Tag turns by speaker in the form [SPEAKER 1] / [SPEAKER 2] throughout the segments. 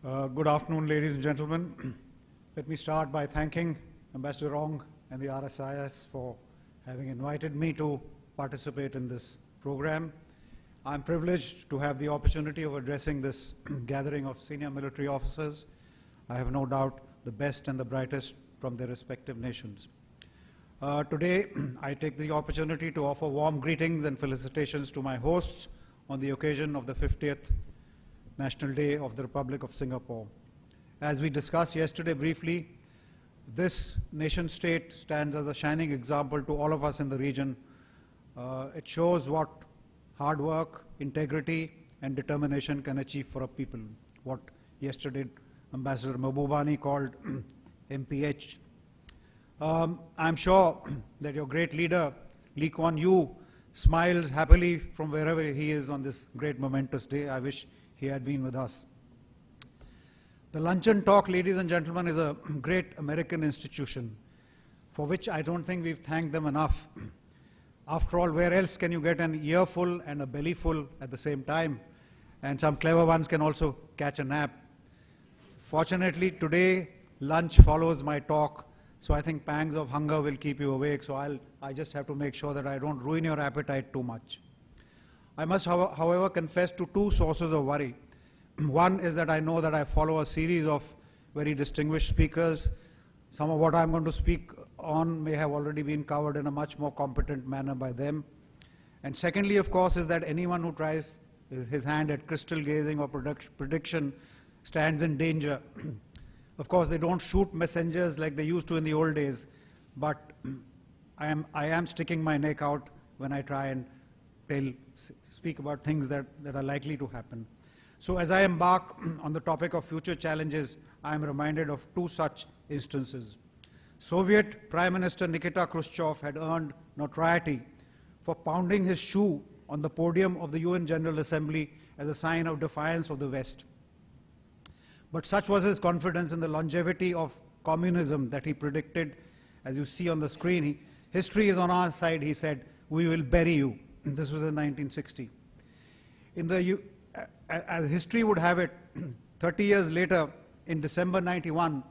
[SPEAKER 1] Good afternoon, ladies and gentlemen. Let me start by thanking Ambassador Rong and the RSIS for having invited me to participate in this program. I'm privileged to have the opportunity of addressing this gathering of senior military officers. I have no doubt the best and the brightest from their respective nations. Today, I take the opportunity to offer warm greetings and felicitations to my hosts on the occasion of the 50th National Day of the Republic of Singapore. As we discussed yesterday briefly, this nation-state stands as a shining example to all of us in the region. It shows what hard work, integrity, and determination can achieve for a people, what yesterday Ambassador Mahbubani called MPH. I'm sure that your great leader, Lee Kuan Yew, smiles happily from wherever he is on this great momentous day. I wish he had been with us. The Luncheon Talk, ladies and gentlemen, is a great American institution for which I don't think we've thanked them enough. After all, where else can you get an earful and a bellyful at the same time? And some clever ones can also catch a nap. Fortunately, today, lunch follows my talk, so I think pangs of hunger will keep you awake, so I just have to make sure that I don't ruin your appetite too much. I must, however, confess to two sources of worry. One is that I know that I follow a series of very distinguished speakers. Some of what I'm going to speak on may have already been covered in a much more competent manner by them. And secondly, of course, is that anyone who tries his hand at crystal gazing or prediction stands in danger. Of course, they don't shoot messengers like they used to in the old days, but I am sticking my neck out when I try and speak about things that are likely to happen. So as I embark on the topic of future challenges, I am reminded of two such instances. Soviet Prime Minister Nikita Khrushchev had earned notoriety for pounding his shoe on the podium of the UN General Assembly as a sign of defiance of the West. But such was his confidence in the longevity of communism that he predicted, as you see on the screen, history is on our side, he said, we will bury you. This was in 1960. As history would have it, 30 years later, in December 91,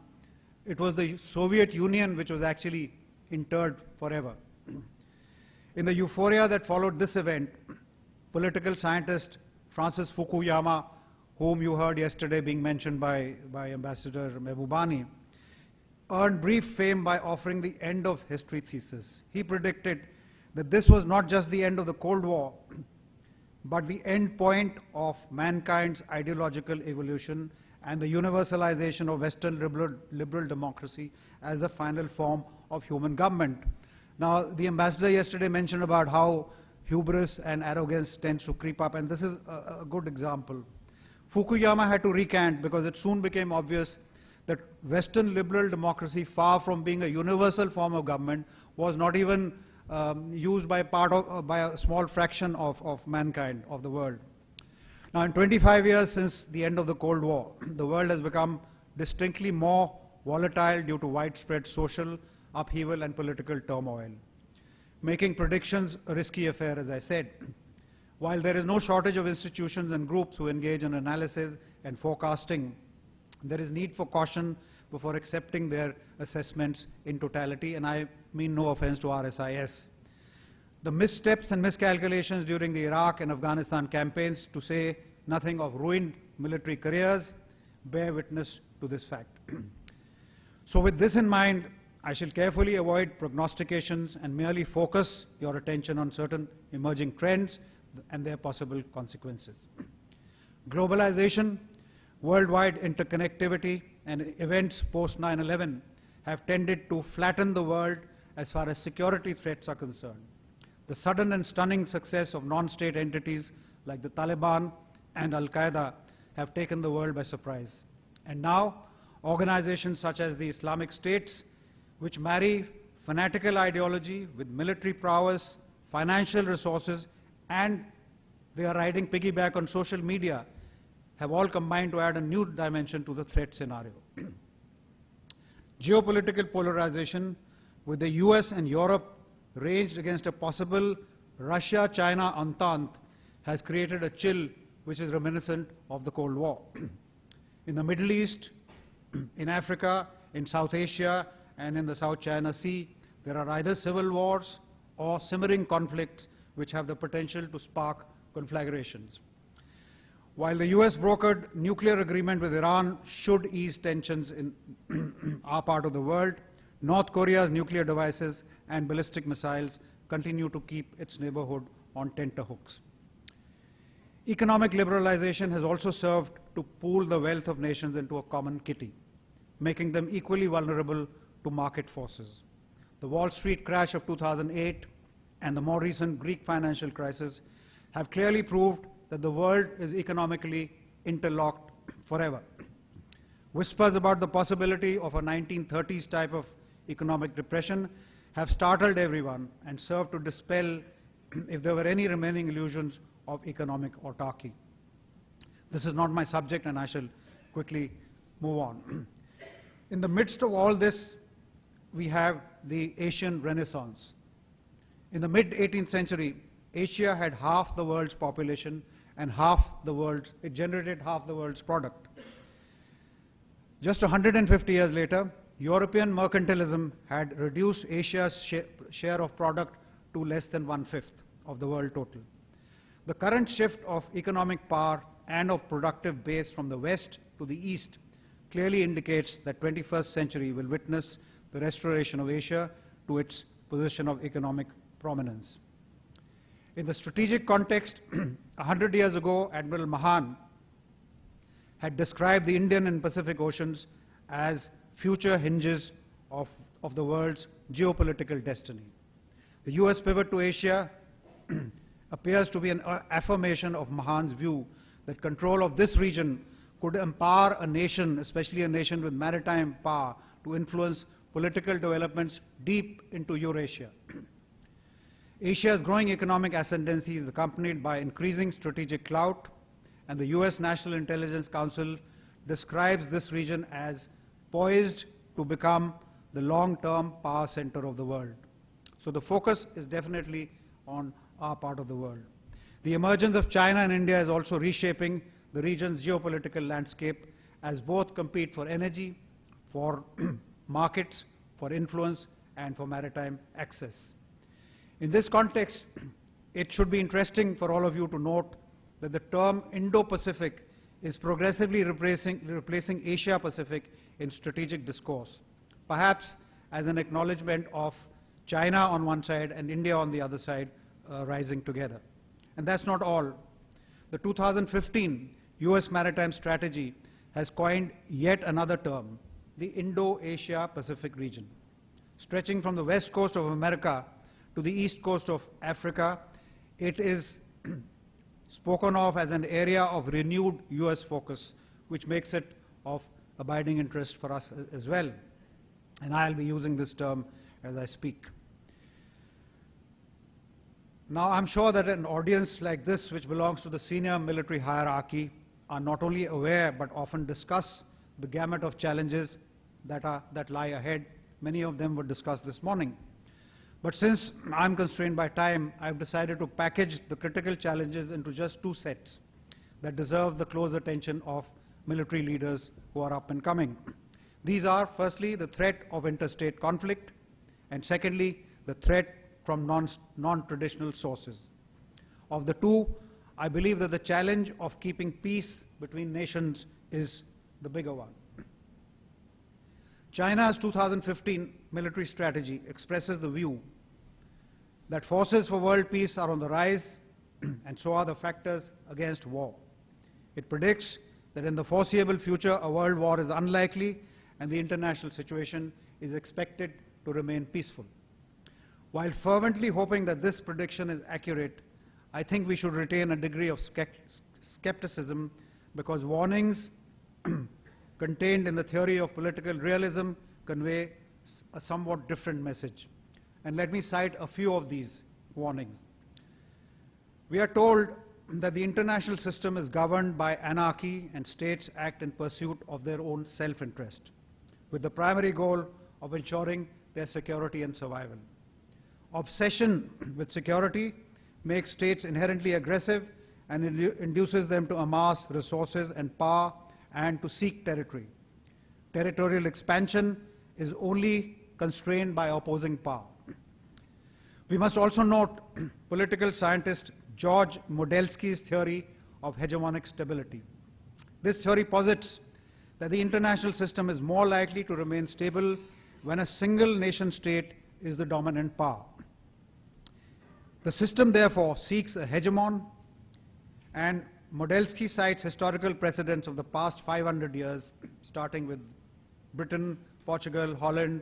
[SPEAKER 1] it was the Soviet Union which was actually interred forever. In the euphoria that followed this event, political scientist Francis Fukuyama, whom you heard yesterday being mentioned by Ambassador Mahbubani, earned brief fame by offering the end of history thesis. He predicted that this was not just the end of the Cold War, but the end point of mankind's ideological evolution and the universalization of Western liberal democracy as the final form of human government. Now, the ambassador yesterday mentioned about how hubris and arrogance tends to creep up, and this is a good example. Fukuyama had to recant because it soon became obvious that Western liberal democracy, far from being a universal form of government, was not even used by a small fraction of mankind, of the world. Now, in 25 years since the end of the Cold War, the world has become distinctly more volatile due to widespread social upheaval and political turmoil, making predictions a risky affair, as I said. While there is no shortage of institutions and groups who engage in analysis and forecasting, there is need for caution before accepting their assessments in totality, and I mean no offense to RSIS. The missteps and miscalculations during the Iraq and Afghanistan campaigns, to say nothing of ruined military careers, bear witness to this fact. So with this in mind, I shall carefully avoid prognostications and merely focus your attention on certain emerging trends and their possible consequences. Globalization, worldwide interconnectivity, and events post 9/11 have tended to flatten the world as far as security threats are concerned. The sudden and stunning success of non-state entities like the Taliban and Al-Qaeda have taken the world by surprise. And now, organizations such as the Islamic States, which marry fanatical ideology with military prowess, financial resources, and they are riding piggyback on social media, have all combined to add a new dimension to the threat scenario. Geopolitical polarization, with the US and Europe ranged against a possible Russia-China entente, has created a chill which is reminiscent of the Cold War. In the Middle East, in Africa, in South Asia, and in the South China Sea, there are either civil wars or simmering conflicts which have the potential to spark conflagrations. While the US brokered nuclear agreement with Iran should ease tensions in our part of the world, North Korea's nuclear devices and ballistic missiles continue to keep its neighborhood on tenterhooks. Economic liberalization has also served to pool the wealth of nations into a common kitty, making them equally vulnerable to market forces. The Wall Street crash of 2008 and the more recent Greek financial crisis have clearly proved that the world is economically interlocked forever. Whispers about the possibility of a 1930s type of economic depression have startled everyone and served to dispel, if there were any remaining illusions, of economic autarky. This is not my subject, and I shall quickly move on. In the midst of all this, we have the Asian Renaissance. In the mid-18th century, Asia had half the world's population and it generated half the world's product. Just 150 years later, European mercantilism had reduced Asia's share of product to less than 1/5 of the world total. The current shift of economic power and of productive base from the West to the East clearly indicates that 21st century will witness the restoration of Asia to its position of economic prominence. In the strategic context, 100 years ago, Admiral Mahan had described the Indian and Pacific Oceans as future hinges of the world's geopolitical destiny. The US pivot to Asia appears to be an affirmation of Mahan's view that control of this region could empower a nation, especially a nation with maritime power, to influence political developments deep into Eurasia. Asia's growing economic ascendancy is accompanied by increasing strategic clout, and the US National Intelligence Council describes this region as poised to become the long-term power center of the world. So the focus is definitely on our part of the world. The emergence of China and India is also reshaping the region's geopolitical landscape as both compete for energy, for markets, for influence, and for maritime access. In this context, it should be interesting for all of you to note that the term Indo-Pacific is progressively replacing Asia-Pacific in strategic discourse, perhaps as an acknowledgement of China on one side and India on the other side rising together. And that's not all. The 2015 US Maritime Strategy has coined yet another term, the Indo-Asia-Pacific region. Stretching from the west coast of America to the east coast of Africa, it is spoken of as an area of renewed US focus, which makes it of abiding interest for us as well. And I'll be using this term as I speak. Now, I'm sure that an audience like this, which belongs to the senior military hierarchy, are not only aware but often discuss the gamut of challenges that lie ahead. Many of them were discussed this morning. But since I'm constrained by time, I've decided to package the critical challenges into just two sets that deserve the close attention of military leaders who are up and coming. These are, firstly, the threat of interstate conflict, and secondly, the threat from non-traditional sources. Of the two, I believe that the challenge of keeping peace between nations is the bigger one. China's 2015 military strategy expresses the view that forces for world peace are on the rise, and so are the factors against war. It predicts that in the foreseeable future, a world war is unlikely, and the international situation is expected to remain peaceful. While fervently hoping that this prediction is accurate, I think we should retain a degree of skepticism, because warnings contained in the theory of political realism convey a somewhat different message. And let me cite a few of these warnings. We are told that the international system is governed by anarchy, and states act in pursuit of their own self-interest, with the primary goal of ensuring their security and survival. Obsession with security makes states inherently aggressive and induces them to amass resources and power and to seek territory. Territorial expansion is only constrained by opposing power. We must also note political scientist George Modelsky's theory of hegemonic stability. This theory posits that the international system is more likely to remain stable when a single nation state is the dominant power. The system, therefore, seeks a hegemon, and Modelsky cites historical precedents of the past 500 years, starting with Britain, Portugal, Holland,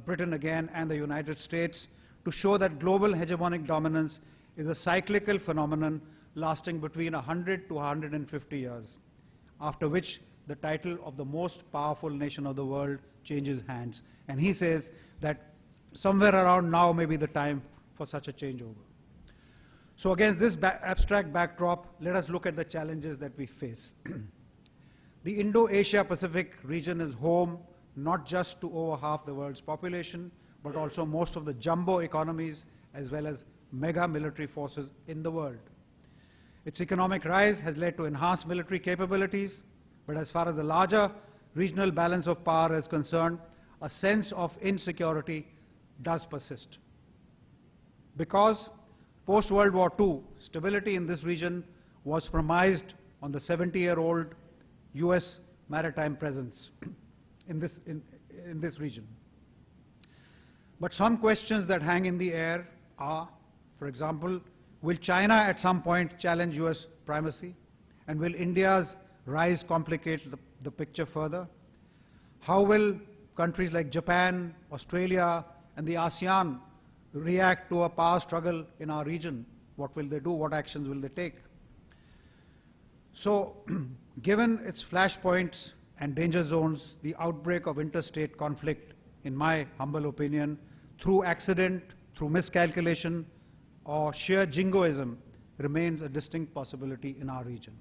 [SPEAKER 1] Britain again, and the United States, to show that global hegemonic dominance is a cyclical phenomenon lasting between 100 to 150 years, after which the title of the most powerful nation of the world changes hands. And he says that somewhere around now may be the time for such a changeover. So against this abstract backdrop, let us look at the challenges that we face. The Indo-Asia Pacific region is home not just to over half the world's population, but also most of the jumbo economies as well as mega military forces in the world. Its economic rise has led to enhanced military capabilities, but as far as the larger regional balance of power is concerned, a sense of insecurity does persist. Because post-World War II, stability in this region was premised on the 70-year-old US maritime presence in this region. But some questions that hang in the air are, for example, will China at some point challenge US primacy? And will India's rise complicate the picture further? How will countries like Japan, Australia, and the ASEAN react to a power struggle in our region? What will they do? What actions will they take? So, given its flashpoints and danger zones, the outbreak of interstate conflict, in my humble opinion, through accident, through miscalculation, or sheer jingoism, remains a distinct possibility in our region.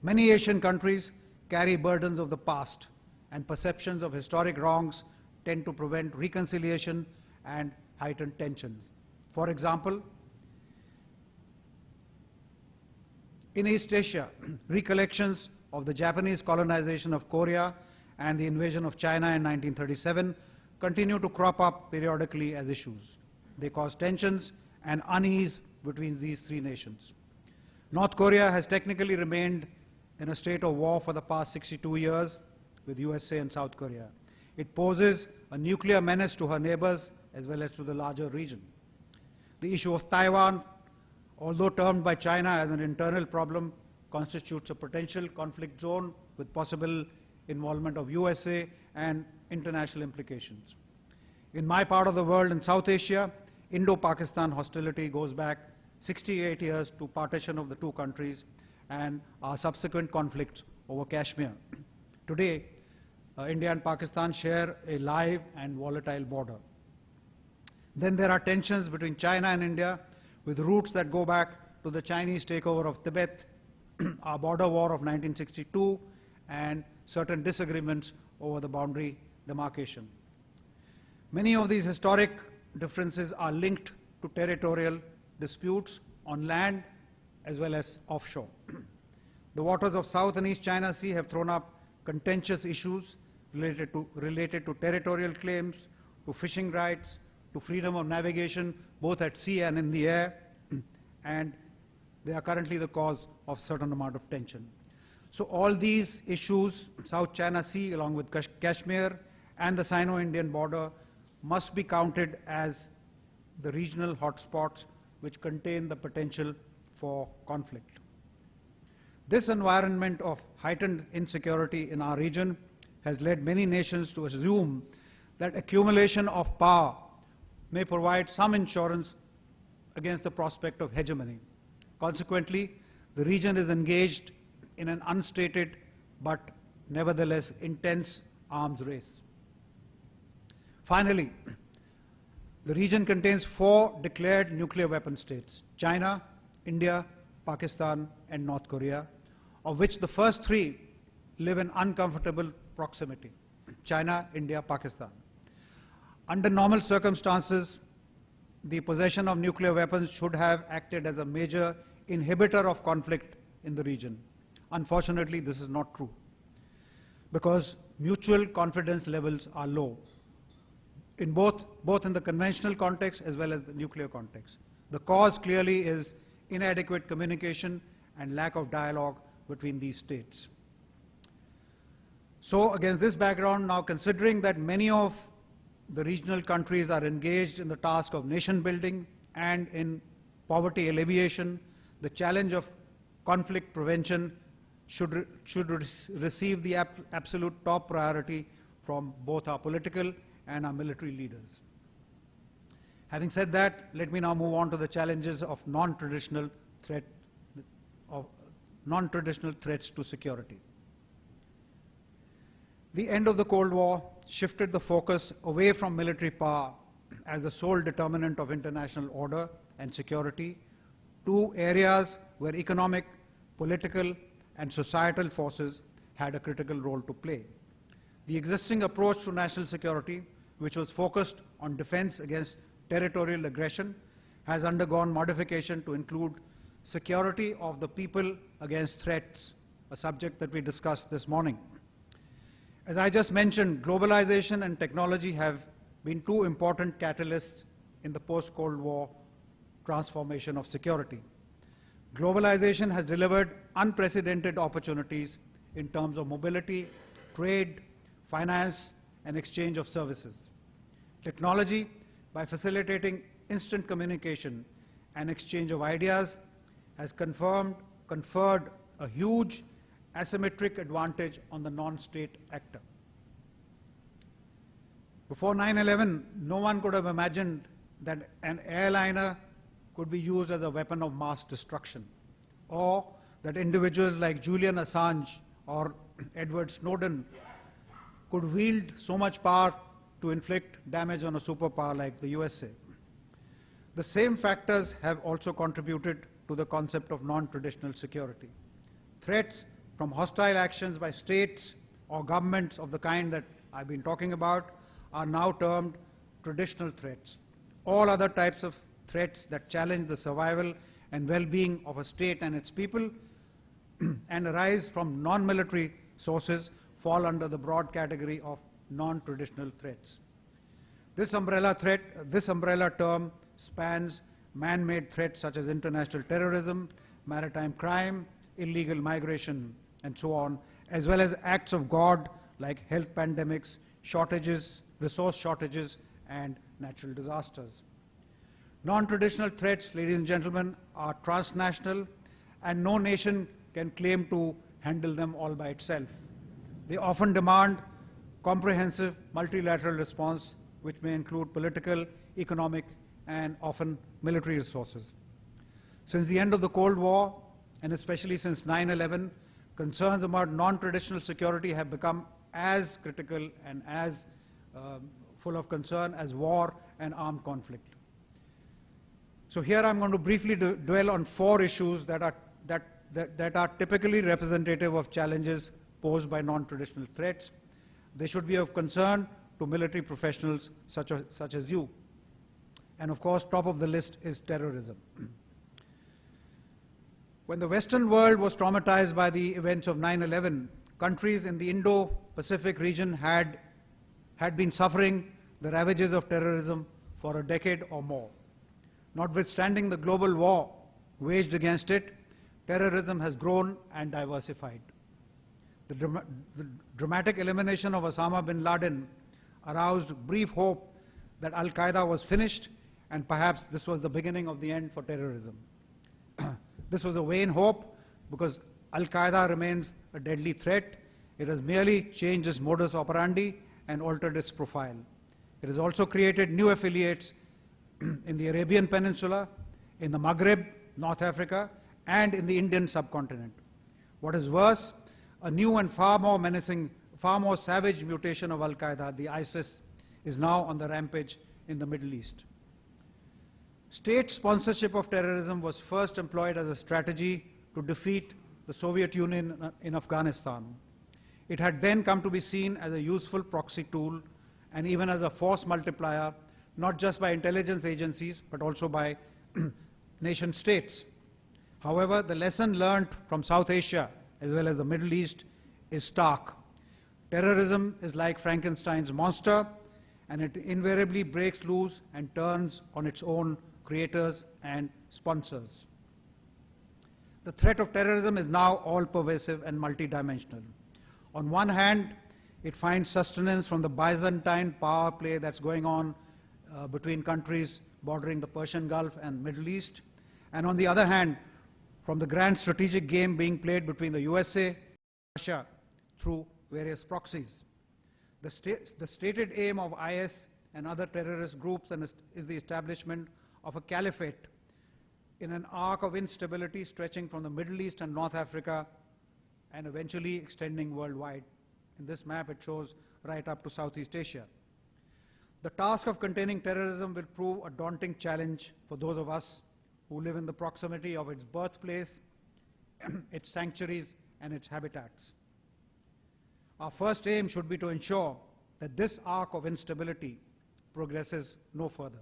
[SPEAKER 1] Many Asian countries carry burdens of the past, and perceptions of historic wrongs tend to prevent reconciliation and heightened tensions. For example, in East Asia, recollections of the Japanese colonization of Korea and the invasion of China in 1937 continue to crop up periodically as issues. They cause tensions and unease between these three nations. North Korea has technically remained in a state of war for the past 62 years with USA and South Korea. It poses a nuclear menace to her neighbors as well as to the larger region. The issue of Taiwan, although termed by China as an internal problem, constitutes a potential conflict zone with possible involvement of USA and international implications. In my part of the world, in South Asia, Indo-Pakistan hostility goes back 68 years to partition of the two countries and our subsequent conflicts over Kashmir. Today, India and Pakistan share a live and volatile border. Then there are tensions between China and India with roots that go back to the Chinese takeover of Tibet, our border war of 1962, and certain disagreements over the boundary demarcation. Many of these historic differences are linked to territorial disputes on land as well as offshore. The waters of South and East China Sea have thrown up contentious issues related to territorial claims, to fishing rights, to freedom of navigation, both at sea and in the air, and they are currently the cause of certain amount of tension. So all these issues, South China Sea along with Kashmir and the Sino-Indian border, must be counted as the regional hotspots which contain the potential for conflict. This environment of heightened insecurity in our region has led many nations to assume that accumulation of power may provide some insurance against the prospect of hegemony. Consequently, the region is engaged in an unstated but nevertheless intense arms race. Finally, the region contains 4 declared nuclear weapon states: China, India, Pakistan, and North Korea, of which the first 3 live in uncomfortable proximity: China, India, Pakistan. Under normal circumstances, the possession of nuclear weapons should have acted as a major inhibitor of conflict in the region. Unfortunately, this is not true, because mutual confidence levels are low in both in the conventional context as well as the nuclear context. The cause clearly is inadequate communication and lack of dialogue between these states. So against this background, now considering that many of the regional countries are engaged in the task of nation building and in poverty alleviation, the challenge of conflict prevention should receive the absolute top priority from both our political and our military leaders. Having said that, let me now move on to the challenges of non-traditional threats to security. The end of the Cold War shifted the focus away from military power as the sole determinant of international order and security to areas where economic, political, and societal forces had a critical role to play. The existing approach to national security, which was focused on defense against territorial aggression, has undergone modification to include security of the people against threats, a subject that we discussed this morning. As I just mentioned, globalization and technology have been two important catalysts in the post-Cold War transformation of security. Globalization has delivered unprecedented opportunities in terms of mobility, trade, finance, and exchange of services. Technology, by facilitating instant communication and exchange of ideas, has conferred a huge asymmetric advantage on the non-state actor. Before 9/11, no one could have imagined that an airliner could be used as a weapon of mass destruction, or that individuals like Julian Assange or Edward Snowden could wield so much power to inflict damage on a superpower like the USA. The same factors have also contributed to the concept of non-traditional security. Threats from hostile actions by states or governments of the kind that I've been talking about are now termed traditional threats. All other types of threats that challenge the survival and well-being of a state and its people and arise from non-military sources fall under the broad category of non-traditional threats. This umbrella term spans man-made threats such as international terrorism, maritime crime, illegal migration, and so on, as well as acts of God like health pandemics, shortages, resource shortages, and natural disasters. Non-traditional threats, ladies and gentlemen, are transnational, and no nation can claim to handle them all by itself. They often demand comprehensive multilateral response, which may include political, economic, and often military resources. Since the end of the Cold War, and especially since 9/11, concerns about non-traditional security have become as critical and as full of concern as war and armed conflict. So here I'm going to briefly dwell on 4 issues that are typically representative of challenges posed by non-traditional threats. They should be of concern to military professionals such as you. And of course, top of the list is terrorism. When the Western world was traumatized by the events of 9/11, countries in the Indo-Pacific region had been suffering the ravages of terrorism for a decade or more. Notwithstanding the global war waged against it, terrorism has grown and diversified. The dramatic elimination of Osama bin Laden aroused brief hope that Al-Qaeda was finished, and perhaps this was the beginning of the end for terrorism. This was a vain hope because Al-Qaeda remains a deadly threat. It has merely changed its modus operandi and altered its profile. It has also created new affiliates in the Arabian Peninsula, in the Maghreb, North Africa, and in the Indian subcontinent. What is worse, a new and far more menacing, far more savage mutation of Al-Qaeda, the ISIS, is now on the rampage in the Middle East. State sponsorship of terrorism was first employed as a strategy to defeat the Soviet Union in Afghanistan. It had then come to be seen as a useful proxy tool and even as a force multiplier, not just by intelligence agencies, but also by nation states. However, the lesson learned from South Asia, as well as the Middle East is stark. Terrorism is like Frankenstein's monster, and it invariably breaks loose and turns on its own creators and sponsors. The threat of terrorism is now all-pervasive and multidimensional. On one hand, it finds sustenance from the Byzantine power play that's going on between countries bordering the Persian Gulf and Middle East, and on the other hand, from the grand strategic game being played between the USA and Russia through various proxies. The stated aim of IS and other terrorist groups is the establishment of a caliphate in an arc of instability stretching from the Middle East and North Africa and eventually extending worldwide. In this map, it shows right up to Southeast Asia. The task of containing terrorism will prove a daunting challenge for those of us who live in the proximity of its birthplace, its sanctuaries, and its habitats. Our first aim should be to ensure that this arc of instability progresses no further.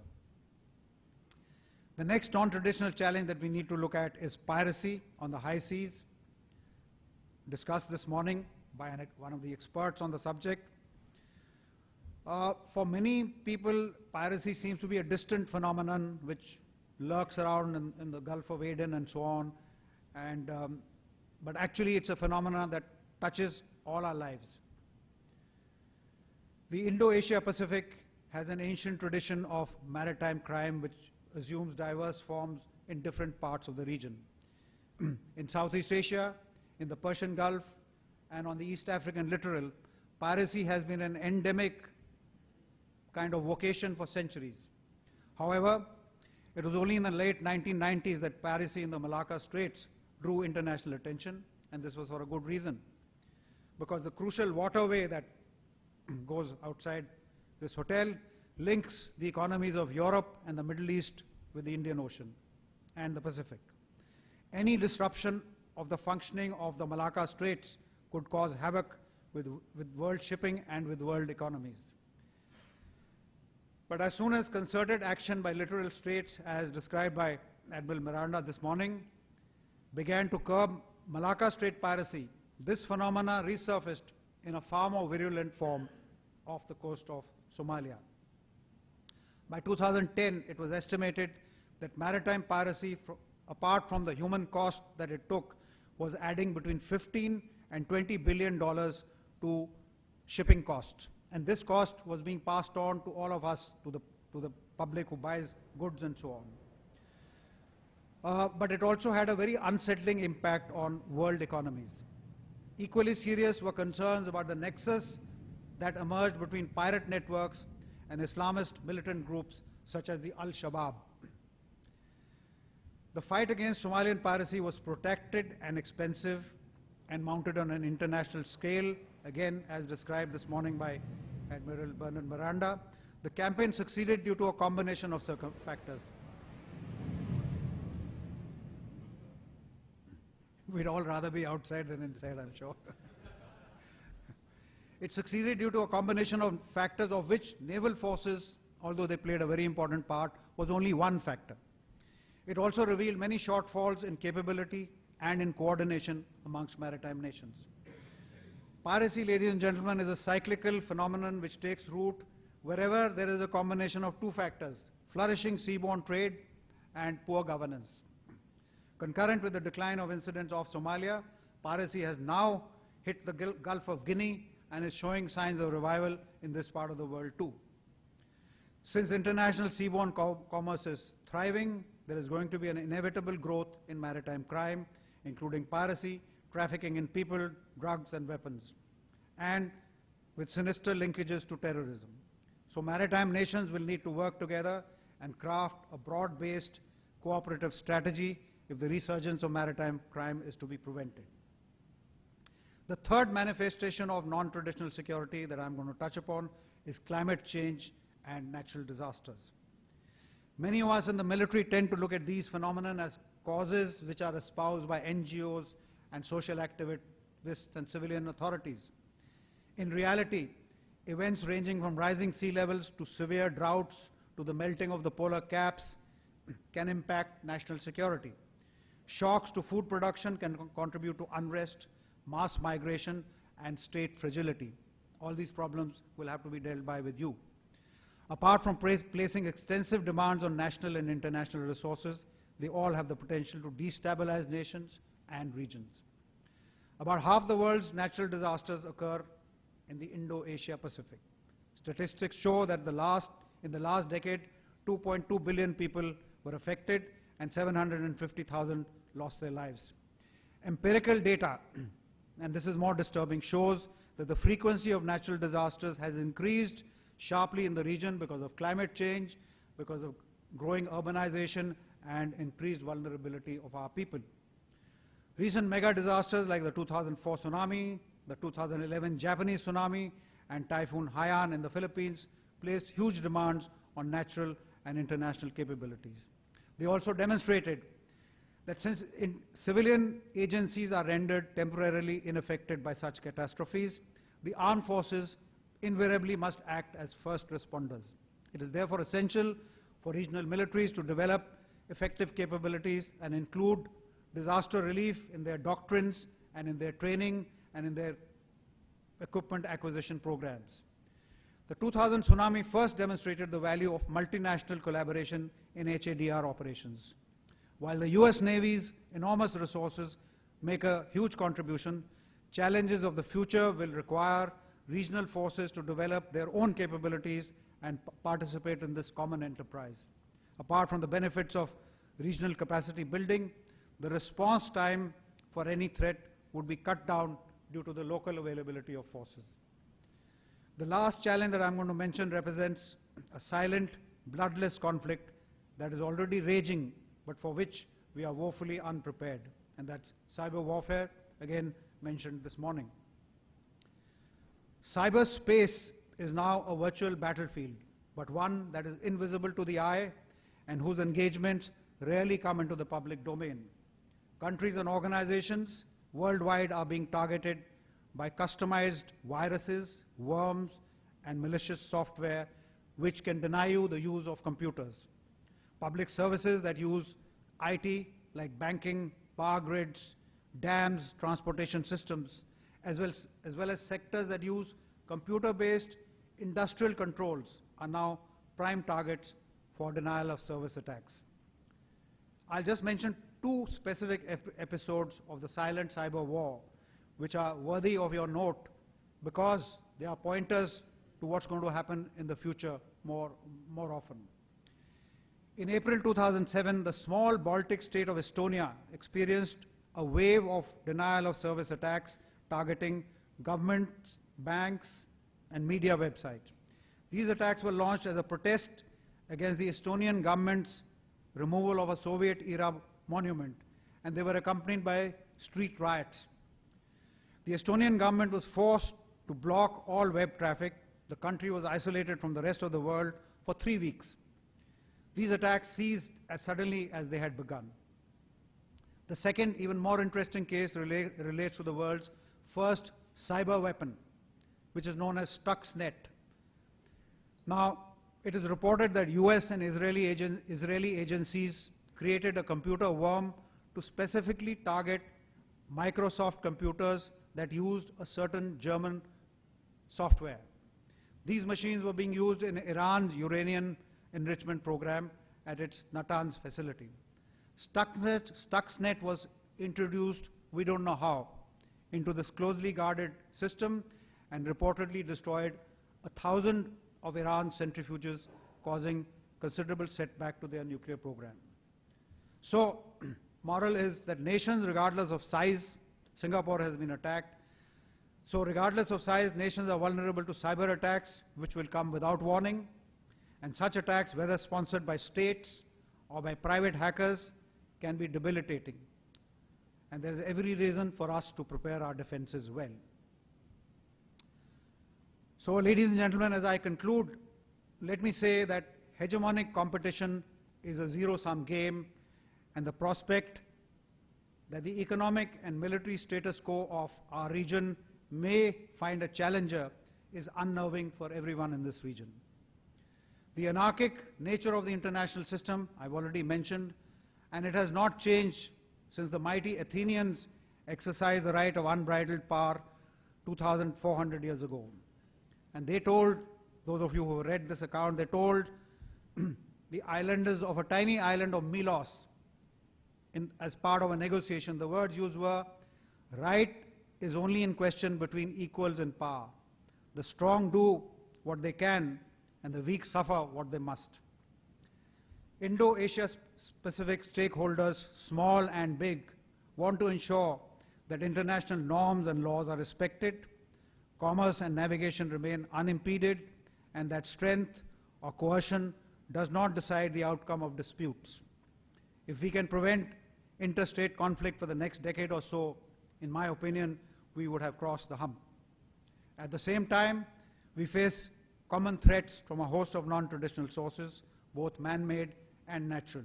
[SPEAKER 1] The next non-traditional challenge that we need to look at is piracy on the high seas, discussed this morning by one of the experts on the subject. For many people, piracy seems to be a distant phenomenon which lurks around in the Gulf of Aden and so on, but actually it's a phenomenon that touches all our lives. The Indo-Asia Pacific has an ancient tradition of maritime crime which assumes diverse forms in different parts of the region. In Southeast Asia, in the Persian Gulf, and on the East African littoral, piracy has been an endemic kind of vocation for centuries. However, it was only in the late 1990s that piracy in the Malacca Straits drew international attention, and this was for a good reason, because the crucial waterway that goes outside this hotel links the economies of Europe and the Middle East with the Indian Ocean and the Pacific. Any disruption of the functioning of the Malacca Straits could cause havoc with world shipping and with world economies. But as soon as concerted action by littoral states, as described by Admiral Miranda this morning, began to curb Malacca Strait piracy, this phenomena resurfaced in a far more virulent form off the coast of Somalia. By 2010, it was estimated that maritime piracy, apart from the human cost that it took, was adding between $15 and $20 billion to shipping costs. And this cost was being passed on to all of us, to the public who buys goods and so on. But it also had a very unsettling impact on world economies. Equally serious were concerns about the nexus that emerged between pirate networks and Islamist militant groups such as the Al-Shabaab. The fight against Somalian piracy was protracted and expensive and mounted on an international scale, again as described this morning by Admiral Bernard Miranda. The campaign succeeded due to a combination of factors. We'd all rather be outside than inside, I'm sure. It succeeded due to a combination of factors, of which naval forces, although they played a very important part, was only one factor. It also revealed many shortfalls in capability and in coordination amongst maritime nations. Piracy, ladies and gentlemen, is a cyclical phenomenon which takes root wherever there is a combination of two factors: flourishing seaborne trade and poor governance. Concurrent with the decline of incidents off Somalia, piracy has now hit the Gulf of Guinea and is showing signs of revival in this part of the world too. Since international seaborne commerce is thriving, there is going to be an inevitable growth in maritime crime, including piracy, trafficking in people, drugs and weapons, and with sinister linkages to terrorism. So maritime nations will need to work together and craft a broad-based cooperative strategy if the resurgence of maritime crime is to be prevented. The third manifestation of non-traditional security that I'm going to touch upon is climate change and natural disasters. Many of us in the military tend to look at these phenomena as causes which are espoused by NGOs and social activists and civilian authorities. In reality, events ranging from rising sea levels to severe droughts to the melting of the polar caps can impact national security. Shocks to food production can contribute to unrest. mass migration, and state fragility. All these problems will have to be dealt with you. Apart from placing extensive demands on national and international resources, they all have the potential to destabilize nations and regions. About half the world's natural disasters occur in the Indo-Asia Pacific. Statistics show that in the last decade, 2.2 billion people were affected and 750,000 lost their lives. Empirical data, and this is more disturbing, shows that the frequency of natural disasters has increased sharply in the region because of climate change, because of growing urbanization, and increased vulnerability of our people. Recent mega disasters like the 2004 tsunami, the 2011 Japanese tsunami, and Typhoon Haiyan in the Philippines placed huge demands on natural and international capabilities. They also demonstrated that since civilian agencies are rendered temporarily unaffected by such catastrophes, the armed forces invariably must act as first responders. It is therefore essential for regional militaries to develop effective capabilities and include disaster relief in their doctrines and in their training and in their equipment acquisition programs. The 2000 tsunami first demonstrated the value of multinational collaboration in HADR operations. While the US Navy's enormous resources make a huge contribution, challenges of the future will require regional forces to develop their own capabilities and participate in this common enterprise. Apart from the benefits of regional capacity building, the response time for any threat would be cut down due to the local availability of forces. The last challenge that I'm going to mention represents a silent, bloodless conflict that is already raging, but for which we are woefully unprepared, and that's cyber warfare, again mentioned this morning. Cyberspace is now a virtual battlefield, but one that is invisible to the eye and whose engagements rarely come into the public domain. Countries and organizations worldwide are being targeted by customized viruses, worms, and malicious software which can deny you the use of computers. Public services that use IT, like banking, power grids, dams, transportation systems, as well as sectors that use computer-based industrial controls are now prime targets for denial of service attacks. I'll just mention two specific episodes of the silent cyber war which are worthy of your note because they are pointers to what's going to happen in the future more often. In April 2007, the small Baltic state of Estonia experienced a wave of denial of service attacks targeting governments, banks, and media websites. These attacks were launched as a protest against the Estonian government's removal of a Soviet-era monument, and they were accompanied by street riots. The Estonian government was forced to block all web traffic. The country was isolated from the rest of the world for 3 weeks. These attacks ceased as suddenly as they had begun. The second, even more interesting case relates to the world's first cyber weapon, which is known as Stuxnet. Now, it is reported that US and Israeli agencies created a computer worm to specifically target Microsoft computers that used a certain German software. These machines were being used in Iran's uranium enrichment program at its Natanz facility. Stuxnet was introduced, we don't know how, into this closely guarded system and reportedly destroyed 1,000 of Iran's centrifuges, causing considerable setback to their nuclear program. So, moral is that nations, regardless of size, Singapore has been attacked. So regardless of size, nations are vulnerable to cyber attacks, which will come without warning. And such attacks, whether sponsored by states or by private hackers, can be debilitating. And there's every reason for us to prepare our defenses well. So, ladies and gentlemen, as I conclude, let me say that hegemonic competition is a zero-sum game, and the prospect that the economic and military status quo of our region may find a challenger is unnerving for everyone in this region. The anarchic nature of the international system, I've already mentioned, and it has not changed since the mighty Athenians exercised the right of unbridled power 2,400 years ago. And they told, those of you who have read this account, they told the islanders of a tiny island of Milos, as part of a negotiation, the words used were, right is only in question between equals in power. The strong do what they can, and the weak suffer what they must. Indo-Asia Pacific stakeholders, small and big, want to ensure that international norms and laws are respected, commerce and navigation remain unimpeded, and that strength or coercion does not decide the outcome of disputes. If we can prevent interstate conflict for the next decade or so, in my opinion, we would have crossed the hump. At the same time, we face common threats from a host of non-traditional sources, both man-made and natural,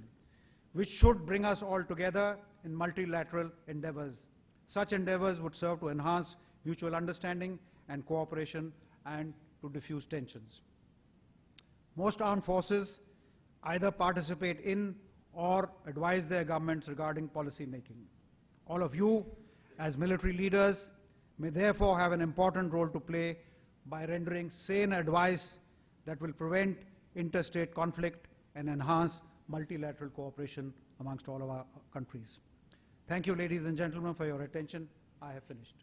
[SPEAKER 1] which should bring us all together in multilateral endeavors. Such endeavors would serve to enhance mutual understanding and cooperation and to diffuse tensions. Most armed forces either participate in or advise their governments regarding policy making. All of you, as military leaders, may therefore have an important role to play by rendering sane advice that will prevent interstate conflict and enhance multilateral cooperation amongst all of our countries. Thank you, ladies and gentlemen, for your attention. I have finished.